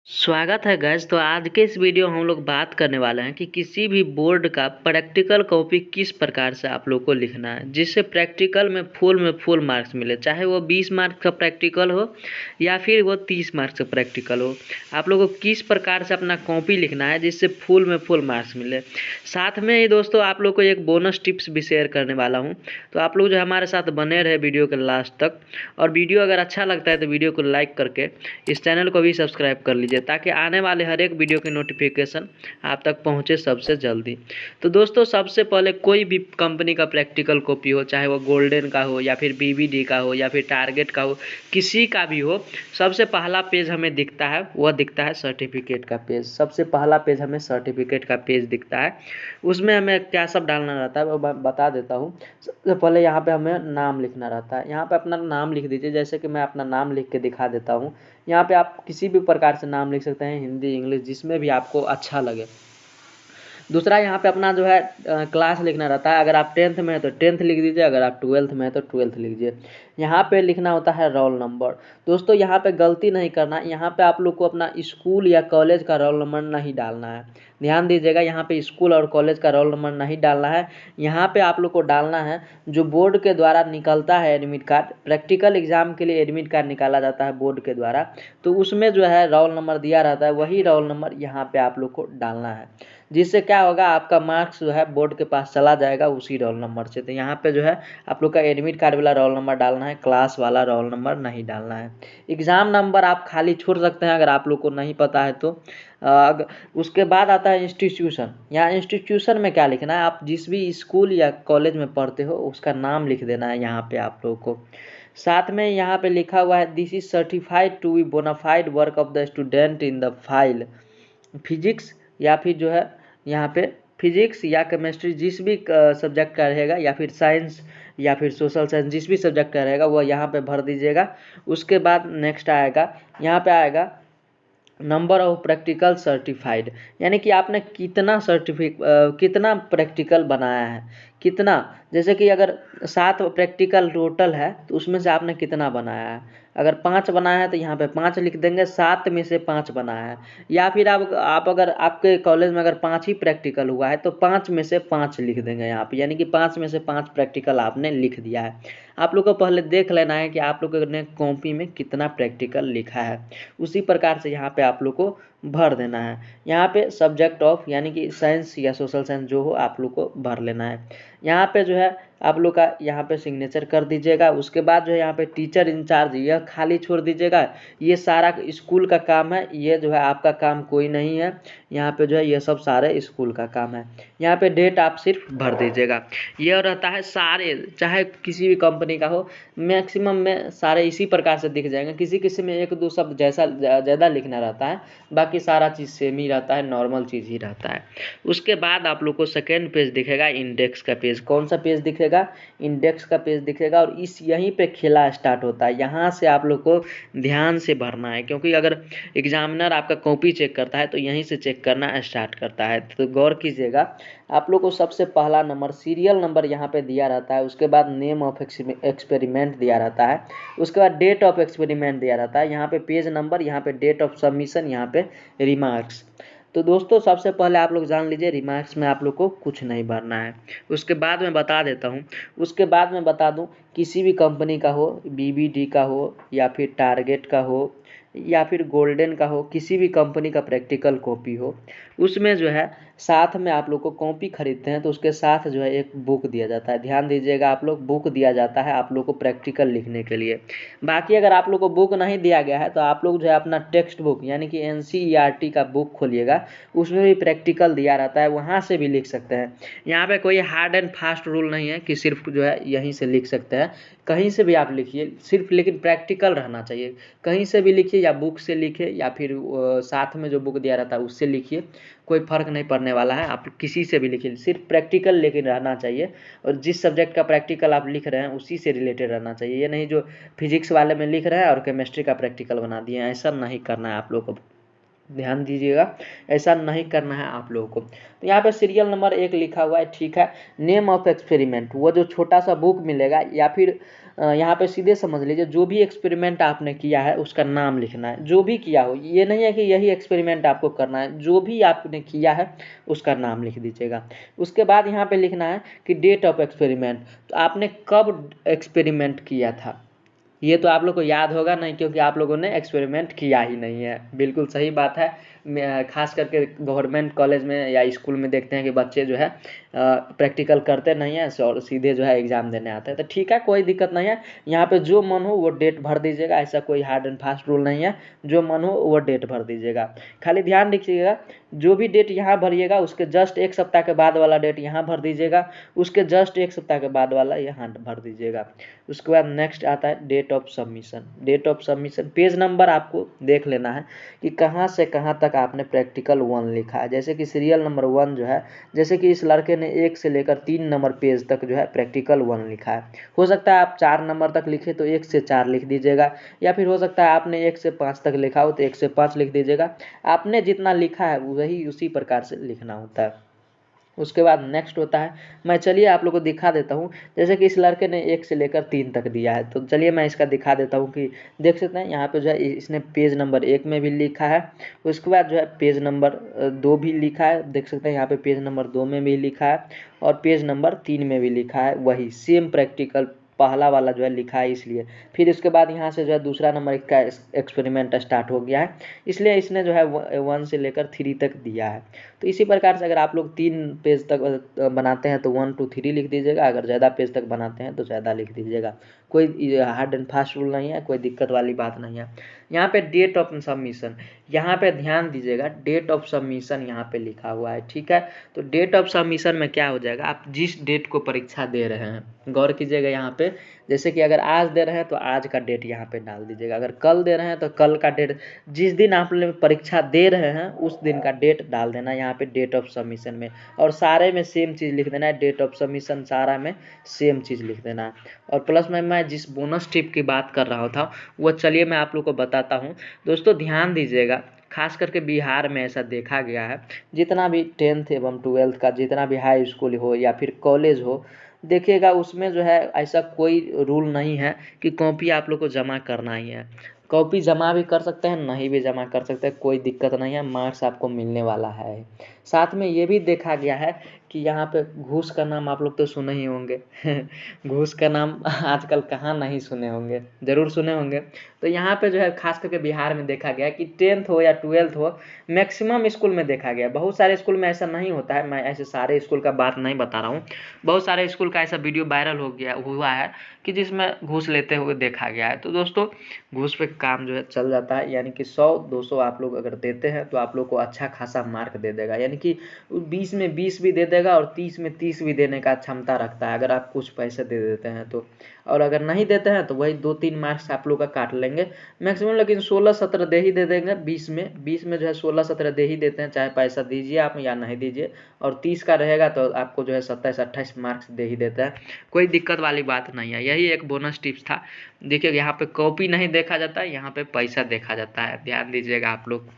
स्वागत है गैस। तो आज के इस वीडियो हम लोग बात करने वाले हैं कि किसी भी बोर्ड का प्रैक्टिकल कॉपी किस प्रकार से आप लोग को लिखना है जिससे प्रैक्टिकल में फुल मार्क्स मिले, चाहे वो 20 मार्क्स का प्रैक्टिकल हो या फिर वो 30 मार्क्स का प्रैक्टिकल हो। आप लोग को किस प्रकार से अपना कॉपी लिखना है जिससे फुल मार्क्स मिले। साथ में ही दोस्तों आप लोग को एक बोनस टिप्स भी शेयर करने वाला हूँ, तो आप लोग जो हमारे साथ बने रहे वीडियो के लास्ट तक। और वीडियो अगर अच्छा लगता है तो वीडियो को लाइक करके इस चैनल को भी सब्सक्राइब कर लीजिए ताकि आने वाले हर एक वीडियो की नोटिफिकेशन आप तक पहुंचे सबसे जल्दी। तो दोस्तों सबसे पहले कोई भी कंपनी का प्रैक्टिकल कॉपी हो, चाहे वो गोल्डन का हो या फिर बीबीडी का हो या फिर टारगेट का हो, किसी का भी हो, सबसे पहला पेज हमें दिखता है, वह दिखता है सर्टिफिकेट का पेज। सबसे पहला पेज हमें सर्टिफिकेट का पेज दिखता है। उसमें हमें क्या सब डालना रहता है वो मैं बता देता हूँ। सबसे पहले यहाँ पे हमें नाम लिखना रहता है। यहाँ पे अपना नाम लिख दीजिए, जैसे कि मैं अपना नाम लिख के दिखा देता हूँ। यहाँ पे आप किसी भी प्रकार से नाम लिख सकते हैं, हिंदी इंग्लिश जिसमें भी आपको अच्छा लगे। दूसरा यहाँ पे अपना जो है क्लास लिखना रहता है। अगर आप 10th में है तो 10th लिख दीजिए, अगर आप 12th में है तो 12th लिख दीजिए। यहाँ पे लिखना होता है रोल नंबर। दोस्तों यहाँ पे गलती नहीं करना, यहाँ पे आप लोग को अपना स्कूल या कॉलेज का रोल नंबर नहीं डालना है। ध्यान दीजिएगा, यहाँ पे स्कूल और कॉलेज का रोल नंबर नहीं डालना है। यहाँ पे आप लोग को डालना है जो बोर्ड के द्वारा निकलता है एडमिट कार्ड। प्रैक्टिकल एग्जाम के लिए एडमिट कार्ड निकाला जाता है बोर्ड के द्वारा, तो उसमें जो है रोल नंबर दिया रहता है, वही रोल नंबर यहाँ पे आप लोग को डालना है। जिससे क्या होगा, आपका मार्क्स जो है बोर्ड के पास चला जाएगा उसी रोल नंबर से। तो यहाँ पे जो है आप लोग का एडमिट कार्ड वाला रोल नंबर डालना है, क्लास वाला रोल नंबर नहीं डालना है। एग्ज़ाम नंबर आप खाली छोड़ सकते हैं अगर आप लोग को नहीं पता है तो। उसके बाद आता है इंस्टीट्यूशन। यहाँ इंस्टीट्यूशन में क्या लिखना है, आप जिस भी स्कूल या कॉलेज में पढ़ते हो उसका नाम लिख देना है यहाँ पे आप लोग को। साथ में यहाँ पे लिखा हुआ है this is certified to be bonafide work of the student in the file physics, या फिर जो है यहाँ पे फिजिक्स या केमिस्ट्री जिस भी सब्जेक्ट का रहेगा, या फिर साइंस या फिर सोशल साइंस जिस भी सब्जेक्ट का रहेगा वह यहाँ पे भर दीजिएगा। उसके बाद नेक्स्ट आएगा, यहाँ पे आएगा नंबर ऑफ प्रैक्टिकल सर्टिफाइड, यानी कि आपने कितना प्रैक्टिकल बनाया है, कितना। जैसे कि अगर 7 प्रैक्टिकल टोटल है तो उसमें से आपने कितना बनाया है। अगर 5 बनाया है तो यहाँ पे 5 लिख देंगे, 7 में से 5 बनाया है। या फिर आप अगर आपके कॉलेज में अगर 5 ही प्रैक्टिकल हुआ है तो 5 में से 5 लिख देंगे यहाँ पे, यानी कि 5 में से 5 प्रैक्टिकल आपने लिख दिया है। आप लोग को पहले देख लेना है कि आप लोग ने कॉपी में कितना प्रैक्टिकल लिखा है, उसी प्रकार से यहाँ पे आप लोग को भर देना है। यहाँ पे सब्जेक्ट ऑफ यानी कि साइंस या सोशल साइंस जो हो आप लोग को भर लेना है। यहाँ पे जो है आप लोग का यहाँ पे सिग्नेचर कर दीजिएगा। उसके बाद जो है यहाँ पे टीचर इंचार्ज यह खाली छोड़ दीजिएगा। ये सारा स्कूल का काम है, ये जो है आपका काम कोई नहीं है। यहाँ पे जो है ये सब सारे स्कूल का काम है। यहाँ पे डेट आप सिर्फ भर दीजिएगा। यह रहता है सारे, चाहे किसी भी कंपनी का हो, मैक्सिमम में सारे इसी प्रकार से दिख जाएंगे। किसी किसी में 1-2 शब्द जैसा ज़्यादा लिखना रहता है, बाकी सारा चीज़ सेम ही रहता है, नॉर्मल चीज़ ही रहता है। उसके बाद आप लोग को सेकेंड पेज दिखेगा, इंडेक्स का पेज। कौन सा पेज दिखेगा, इंडेक्स का पेज दिखेगा। और यहीं पे खेला स्टार्ट होता है, यहाँ से आप लोग को ध्यान से भरना है, क्योंकि अगर एग्जामिनर आपका कॉपी चेक करता है तो यहीं से चेक करना स्टार्ट करता है। तो गौर कीजिएगा, आप लोग को सबसे पहला नंबर सीरियल नंबर यहाँ पे दिया रहता है। उसके बाद नेम ऑफ एक्सपेरिमेंट दिया रहता है। उसके बाद डेट ऑफ एक्सपेरिमेंट दिया रहता है। यहाँ पे पेज नंबर, यहाँ पे डेट ऑफ सबमिशन, यहाँ पे रिमार्क्स। तो दोस्तों सबसे पहले आप लोग जान लीजिए, रिमार्क्स में आप लोग को कुछ नहीं भरना है। उसके बाद मैं बता देता हूँ, उसके बाद मैं बता दूँ, किसी भी कंपनी का हो, बीबीडी का हो या फिर टारगेट का हो या फिर गोल्डन का हो, किसी भी कंपनी का प्रैक्टिकल कॉपी हो, उसमें जो है साथ में आप लोग को कॉपी खरीदते हैं तो उसके साथ जो है एक बुक दिया जाता है। ध्यान दीजिएगा, आप लोग बुक दिया जाता है आप लोग को प्रैक्टिकल लिखने के लिए। बाकी अगर आप लोग को बुक नहीं दिया गया है तो आप लोग जो है अपना टेक्स्ट बुक यानी कि एनसीईआरटी का बुक खोलिएगा, उसमें भी प्रैक्टिकल दिया रहता है, वहाँ से भी लिख सकते हैं। यहाँ पे कोई हार्ड एंड फास्ट रूल नहीं है कि सिर्फ जो है यहीं से लिख सकते हैं, कहीं से भी आप लिखिए सिर्फ, लेकिन प्रैक्टिकल रहना चाहिए। कहीं से भी लिखिए, या बुक से लिखिए या फिर साथ में जो बुक दिया रहता है उससे लिखिए, कोई फ़र्क नहीं पड़ने वाला है। आप किसी से भी लिखिए, सिर्फ प्रैक्टिकल लेकिन रहना चाहिए। और जिस सब्जेक्ट का प्रैक्टिकल आप लिख रहे हैं उसी से रिलेटेड रहना चाहिए। ये नहीं जो फिजिक्स वाले में लिख रहे हैं और केमिस्ट्री का प्रैक्टिकल बना दिए, ऐसा नहीं करना है आप लोग को। ध्यान दीजिएगा, ऐसा नहीं करना है आप लोगों को। तो यहाँ पे सीरियल नंबर 1 लिखा हुआ है, ठीक है। नेम ऑफ एक्सपेरिमेंट, वो जो छोटा सा बुक मिलेगा या फिर यहाँ पे सीधे समझ लीजिए जो भी एक्सपेरिमेंट आपने किया है उसका नाम लिखना है, जो भी किया हो। ये नहीं है कि यही एक्सपेरिमेंट आपको करना है, जो भी आपने किया है उसका नाम लिख दीजिएगा। उसके बाद यहाँ पे लिखना है कि डेट ऑफ एक्सपेरिमेंट, तो आपने कब एक्सपेरिमेंट किया था। ये तो आप लोग को याद होगा नहीं, क्योंकि आप लोगों ने एक्सपेरिमेंट किया ही नहीं है। बिल्कुल सही बात है। खास करके गवर्नमेंट कॉलेज में या स्कूल में देखते हैं कि बच्चे जो है प्रैक्टिकल करते नहीं है और सीधे जो है एग्ज़ाम देने आते हैं। तो ठीक है, कोई दिक्कत नहीं है। यहाँ पे जो मन हो वो डेट भर दीजिएगा, ऐसा कोई हार्ड एंड फास्ट रूल नहीं है। जो मन हो वो डेट भर दीजिएगा। खाली ध्यान रखिएगा, जो भी डेट यहाँ भरिएगा उसके जस्ट 1 सप्ताह के बाद वाला डेट यहाँ भर दीजिएगा, उसके जस्ट 1 सप्ताह के बाद वाला यहाँ भर दीजिएगा। उसके बाद नेक्स्ट आता है date of submission. Date of submission page number आपको देख लेना है कि कहाँ से कहाँ तक आपने प्रैक्टिकल 1 लिखा है। जैसे कि सीरियल नंबर 1 जो है, जैसे कि इस लड़के ने 1 से लेकर 3 नंबर पेज तक जो है प्रैक्टिकल 1 लिखा है। हो सकता है आप 4 नंबर तक लिखे तो 1 से 4 लिख दीजिएगा, या फिर हो सकता है आपने 1 से 5 तक लिखा हो तो 1 से 5 लिख दीजिएगा। आपने जितना लिखा है वही उसी प्रकार से लिखना होता है। उसके बाद नेक्स्ट होता है, मैं चलिए आप लोग को दिखा देता हूँ। जैसे कि इस लड़के ने 1 से लेकर 3 तक दिया है, तो चलिए मैं इसका दिखा देता हूँ कि देख सकते हैं यहाँ पे जो है इसने पेज नंबर 1 में भी लिखा है। उसके बाद जो है पेज नंबर 2 भी लिखा है, देख सकते हैं यहाँ पे पेज नंबर 2 में भी लिखा है और पेज नंबर 3 में भी लिखा है। वही सेम प्रैक्टिकल पहला वाला जो है लिखा है इसलिए। फिर उसके बाद यहाँ से जो है दूसरा नंबर का एक्सपेरिमेंट स्टार्ट हो गया है, इसलिए इसने जो है 1 से लेकर 3 तक दिया है। तो इसी प्रकार से अगर आप लोग 3 पेज तक बनाते हैं तो 1 to 3 लिख दीजिएगा, अगर ज़्यादा पेज तक बनाते हैं तो ज़्यादा लिख दीजिएगा। कोई हार्ड एंड फास्ट रूल नहीं है, कोई दिक्कत वाली बात नहीं है। यहाँ पे डेट ऑफ सबमिशन, यहाँ पे ध्यान दीजिएगा, डेट ऑफ सबमिशन यहाँ पे लिखा हुआ है, ठीक है। तो डेट ऑफ सबमिशन में क्या हो जाएगा, आप जिस डेट को परीक्षा दे रहे हैं, गौर कीजिएगा यहाँ पे, जैसे कि अगर आज दे रहे हैं तो आज का डेट यहाँ पे डाल दीजिएगा, अगर कल दे रहे हैं तो कल का डेट, जिस दिन आप लोग परीक्षा दे रहे हैं उस दिन का डेट डाल देना यहाँ पे डेट ऑफ सबमिशन में। और सारे में सेम चीज़ लिख देना है, डेट ऑफ सबमिशन सारा में सेम चीज़ लिख देना है। और प्लस में मैं जिस बोनस टिप की बात कर रहा था वो चलिए मैं आप लोग को बताता हूँ। दोस्तों ध्यान दीजिएगा, खास करके बिहार में ऐसा देखा गया है, जितना भी 10th एवं 12th का जितना भी हाई स्कूल हो या फिर कॉलेज हो, देखिएगा उसमें जो है ऐसा कोई रूल नहीं है कि कॉपी आप लोग को जमा करना ही है। कॉपी जमा भी कर सकते हैं, नहीं भी जमा कर सकते हैं, कोई दिक्कत नहीं है, मार्क्स आपको मिलने वाला है। साथ में ये भी देखा गया है कि यहाँ पे घूस का नाम आप लोग तो सुने ही होंगे घूस का नाम आजकल कहाँ नहीं सुने होंगे, ज़रूर सुने होंगे। तो यहाँ पे जो है खास करके बिहार में देखा गया कि 10th हो या 12th हो, मैक्सिमम स्कूल में देखा गया। बहुत सारे स्कूल में ऐसा नहीं होता है, मैं ऐसे सारे स्कूल का बात नहीं बता रहा हूँ। बहुत सारे स्कूल का ऐसा वीडियो वायरल हुआ है कि जिसमें घूस लेते हुए देखा गया है। तो दोस्तों घूस पे काम जो है चल जाता है, यानी कि 100-200 आप लोग अगर देते हैं तो आप लोग को अच्छा खासा मार्क दे देगा, यानी कि 20 में 20 भी दे देगा और 30 में 30 भी देने का क्षमता रखता है अगर आप कुछ पैसे दे देते हैं तो। और अगर नहीं देते हैं तो वही 2-3 मार्क्स आप लोग का काट लेंगे मैक्सिमम, लेकिन 16-17 दे ही दे देंगे। 20 में जो है 16-17 दे ही देते हैं, चाहे पैसा दीजिए आप या नहीं दीजिए। और 30 का रहेगा तो आपको जो है 27-28 मार्क्स दे ही देता है, कोई दिक्कत वाली बात नहीं है। यही एक बोनस टिप्स था। देखिए यहाँ पे कॉपी नहीं देखा जाता है, यहाँ पे पैसा देखा जाता है, ध्यान दीजिएगा आप लोग,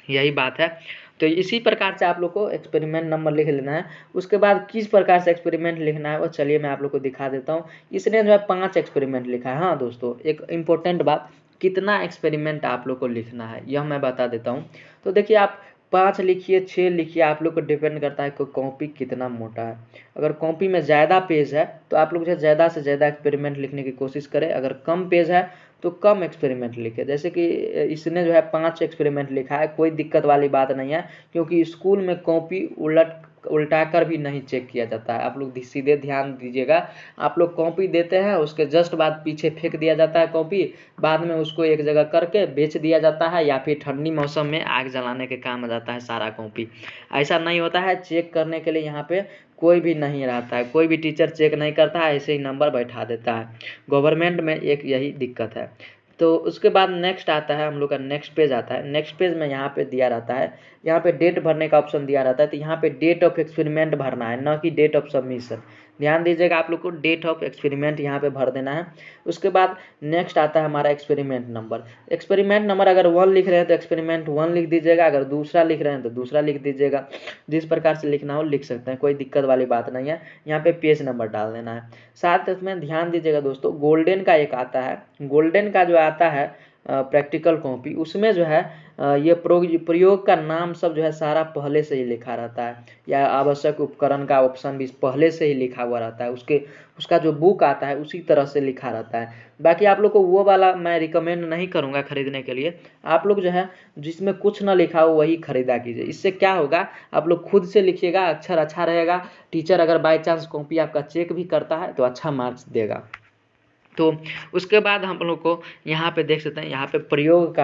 यही बात है। तो इसी प्रकार से आप लोग को एक्सपेरिमेंट नंबर लिख लेना है। उसके बाद किस प्रकार से एक्सपेरिमेंट लिखना है वो चलिए मैं आप लोग को दिखा देता हूँ। इसने जो है 5 एक्सपेरिमेंट लिखा है। हाँ दोस्तों, एक इम्पोर्टेंट बात, कितना एक्सपेरिमेंट आप लोग को लिखना है यह मैं बता देता हूँ। तो देखिए आप 5 लिखिए 6 लिखिए, आप लोग को डिपेंड करता है कि कॉपी कितना मोटा है। अगर कॉपी में ज़्यादा पेज है तो आप लोग जो है ज़्यादा से ज़्यादा एक्सपेरिमेंट लिखने की कोशिश करें, अगर कम पेज है तो कम एक्सपेरिमेंट लिखे। जैसे कि इसने जो है 5 एक्सपेरिमेंट लिखा है, कोई दिक्कत वाली बात नहीं है, क्योंकि स्कूल में कॉपी उल्टा कर भी नहीं चेक किया जाता है। आप लोग सीधे ध्यान दीजिएगा, आप लोग कॉपी देते हैं उसके जस्ट बाद पीछे फेंक दिया जाता है कॉपी, बाद में उसको एक जगह करके बेच दिया जाता है, या फिर ठंडी मौसम में आग जलाने के काम आ जाता है सारा कॉपी। ऐसा नहीं होता है, चेक करने के लिए यहाँ पे कोई भी नहीं रहता है, कोई भी टीचर चेक नहीं करता है, ऐसे ही नंबर बैठा देता है। गवर्नमेंट में एक यही दिक्कत है। तो उसके बाद नेक्स्ट आता है, हम लोग का नेक्स्ट पेज आता है। नेक्स्ट पेज में यहाँ पे दिया रहता है, यहाँ पे डेट भरने का ऑप्शन दिया रहता है, तो यहाँ पे डेट ऑफ एक्सपेरिमेंट भरना है, ना कि डेट ऑफ सबमिशन। ध्यान दीजिएगा, आप लोग को डेट ऑफ एक्सपेरिमेंट यहाँ पे भर देना है। उसके बाद नेक्स्ट आता है हमारा एक्सपेरिमेंट नंबर। एक्सपेरिमेंट नंबर अगर 1 लिख रहे हैं तो एक्सपेरिमेंट 1 लिख दीजिएगा, अगर दूसरा लिख रहे हैं तो दूसरा लिख दीजिएगा। जिस प्रकार से लिखना हो लिख सकते हैं, कोई दिक्कत वाली बात नहीं है। यहाँ पे पेज नंबर डाल देना है। साथ में ध्यान दीजिएगा दोस्तों, गोल्डन का एक आता है, गोल्डन का जो आता है प्रैक्टिकल कॉपी, उसमें जो है ये प्रयोग का नाम सब जो है सारा पहले से ही लिखा रहता है, या आवश्यक उपकरण का ऑप्शन भी पहले से ही लिखा हुआ रहता है, उसका जो बुक आता है उसी तरह से लिखा रहता है। बाकी आप लोग को वो वाला मैं रिकमेंड नहीं करूँगा खरीदने के लिए। आप लोग जो है जिसमें कुछ ना लिखा हो वही खरीदा कीजिए। इससे क्या होगा, आप लोग खुद से लिखिएगा, अक्षर अच्छा रहेगा, टीचर अगर बाई चांस कॉपी आपका चेक भी करता है तो अच्छा मार्क्स देगा। तो उसके बाद हम लोग को यहाँ पे देख सकते हैं, यहाँ पे प्रयोग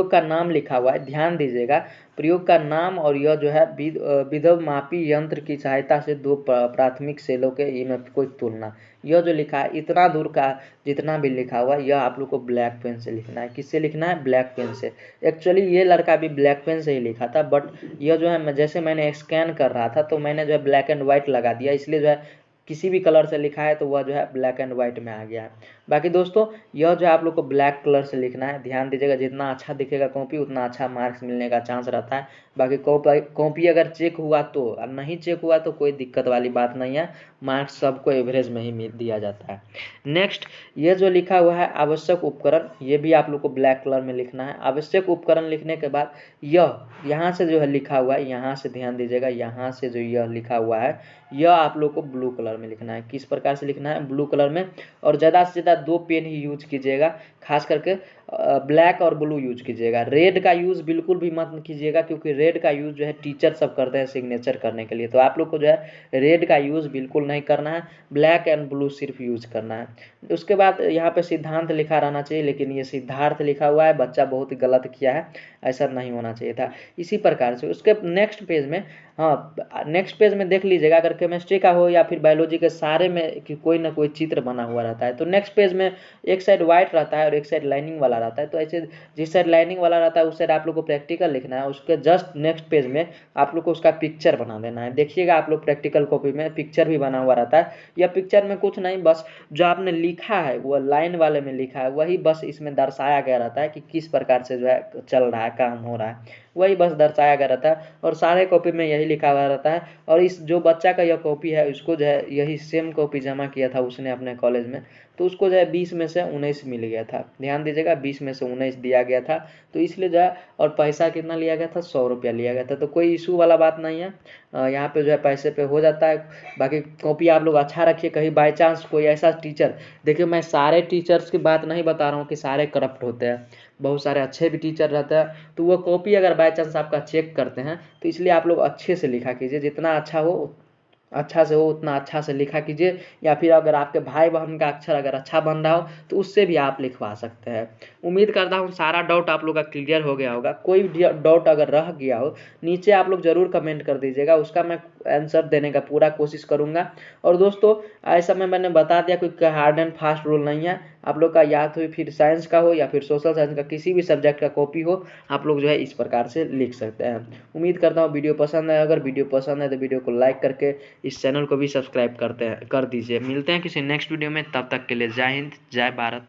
का नाम लिखा हुआ है। ध्यान दीजिएगा, प्रयोग का नाम और यह जो है विद्युत मापी यंत्र की सहायता से 2 प्राथमिक सेलों के इनमें कोई तुलना, यह जो लिखा है इतना दूर का जितना भी लिखा हुआ है यह आप लोग को ब्लैक पेन से लिखना है। किससे लिखना है? ब्लैक पेन से। एक्चुअली ये लड़का भी ब्लैक पेन से ही लिखा था, बट यह जो है जैसे मैंने स्कैन कर रहा था तो मैंने जो है ब्लैक एंड व्हाइट लगा दिया, इसलिए जो है किसी भी कलर से लिखा है तो वह जो है ब्लैक एंड व्हाइट में आ गया है। बाकी दोस्तों यह जो है आप लोग को ब्लैक कलर से लिखना है। ध्यान दीजिएगा, जितना अच्छा दिखेगा कॉपी उतना अच्छा मार्क्स मिलने का चांस रहता है। बाकी कॉपी अगर चेक हुआ तो, और नहीं चेक हुआ तो कोई दिक्कत वाली बात नहीं है, मार्क्स सबको एवरेज में ही दिया जाता है। नेक्स्ट, ये जो लिखा हुआ है आवश्यक उपकरण, ये भी आप लोग को ब्लैक कलर में लिखना है। आवश्यक उपकरण लिखने के बाद यहाँ से जो है लिखा हुआ है, यहाँ से ध्यान दीजिएगा, यहाँ से जो यह लिखा हुआ है यह आप लोग को ब्लू कलर में लिखना है। किस प्रकार से लिखना है? ब्लू कलर में। और ज़्यादा से ज़्यादा 2 पेन ही यूज कीजिएगा, खास करके ब्लैक और ब्लू यूज कीजिएगा। रेड का यूज़ बिल्कुल भी मत कीजिएगा, क्योंकि रेड का यूज़ जो है टीचर सब करते हैं सिग्नेचर करने के लिए, तो आप लोग को जो है रेड का यूज़ बिल्कुल नहीं करना है, ब्लैक एंड ब्लू सिर्फ यूज करना है। उसके बाद यहाँ पे सिद्धांत लिखा रहना चाहिए, लेकिन ये सिद्धार्थ लिखा हुआ है, बच्चा बहुत ही गलत किया है, ऐसा नहीं होना चाहिए था। इसी प्रकार से उसके नेक्स्ट पेज में, हाँ नेक्स्ट पेज में देख लीजिएगा, अगर केमिस्ट्री का हो या फिर बायोलॉजी के सारे में कि कोई ना कोई चित्र बना हुआ रहता है, तो नेक्स्ट पेज में एक साइड व्हाइट रहता है और एक साइड लाइनिंग वाला रहता है। तो ऐसे जिस साइड लाइनिंग वाला रहता है उस साइड आप लोग को प्रैक्टिकल लिखना है, उसके जस्ट नेक्स्ट पेज में आप लोग को उसका पिक्चर बना देना है। देखिएगा आप लोग प्रैक्टिकल कॉपी में पिक्चर भी बना हुआ रहता है। यह पिक्चर में कुछ नहीं, बस जो आपने लिखा है वो लाइन वाले में लिखा है वही बस इसमें दर्शाया गया रहता है कि किस प्रकार से जो है चल रहा है, काम हो रहा है, वही बस दर्शाया गया रहता है। और सारे कॉपी में यही लिखा हुआ रहता है। और इस जो बच्चा का यह कॉपी है उसको जो है यही सेम कॉपी जमा किया था उसने अपने कॉलेज में, तो उसको जो है 20 में से 19 मिल गया था। ध्यान दीजिएगा, 20 में से 19 दिया गया था, तो इसलिए जो है, और पैसा कितना लिया गया था? 100 रुपया लिया गया था। तो कोई इशू वाला बात नहीं है, यहाँ पे जो है पैसे पे हो जाता है। बाकी कॉपी आप लोग अच्छा रखिए, कहीं बाई चांस कोई ऐसा टीचर, देखिए मैं सारे टीचर्स की बात नहीं बता रहा हूँ कि सारे करप्ट होते हैं, बहुत सारे अच्छे भी टीचर रहते हैं, तो वो कॉपी अगर बाई चांस आपका चेक करते हैं तो इसलिए आप लोग अच्छे से लिखा कीजिए, जितना अच्छा से हो उतना अच्छा से लिखा कीजिए। या फिर अगर आपके भाई बहन का अक्षर अगर अच्छा बन रहा हो तो उससे भी आप लिखवा सकते हैं। उम्मीद करता हूँ सारा डाउट आप लोग का क्लियर हो गया होगा। कोई डाउट अगर रह गया हो नीचे आप लोग ज़रूर कमेंट कर दीजिएगा, उसका मैं आंसर देने का पूरा कोशिश करूँगा। और दोस्तों ऐसा मैंने बता दिया, कोई हार्ड एंड फास्ट रूल नहीं है। आप लोग का या तो फिर साइंस का हो या फिर सोशल साइंस का किसी भी सब्जेक्ट का कॉपी हो, आप लोग जो है इस प्रकार से लिख सकते हैं। उम्मीद करता हूँ वीडियो पसंद है। अगर वीडियो पसंद है तो वीडियो को लाइक करके इस चैनल को भी सब्सक्राइब कर दीजिए। मिलते हैं किसी नेक्स्ट वीडियो में, तब तक के लिए जय हिंद, जय भारत।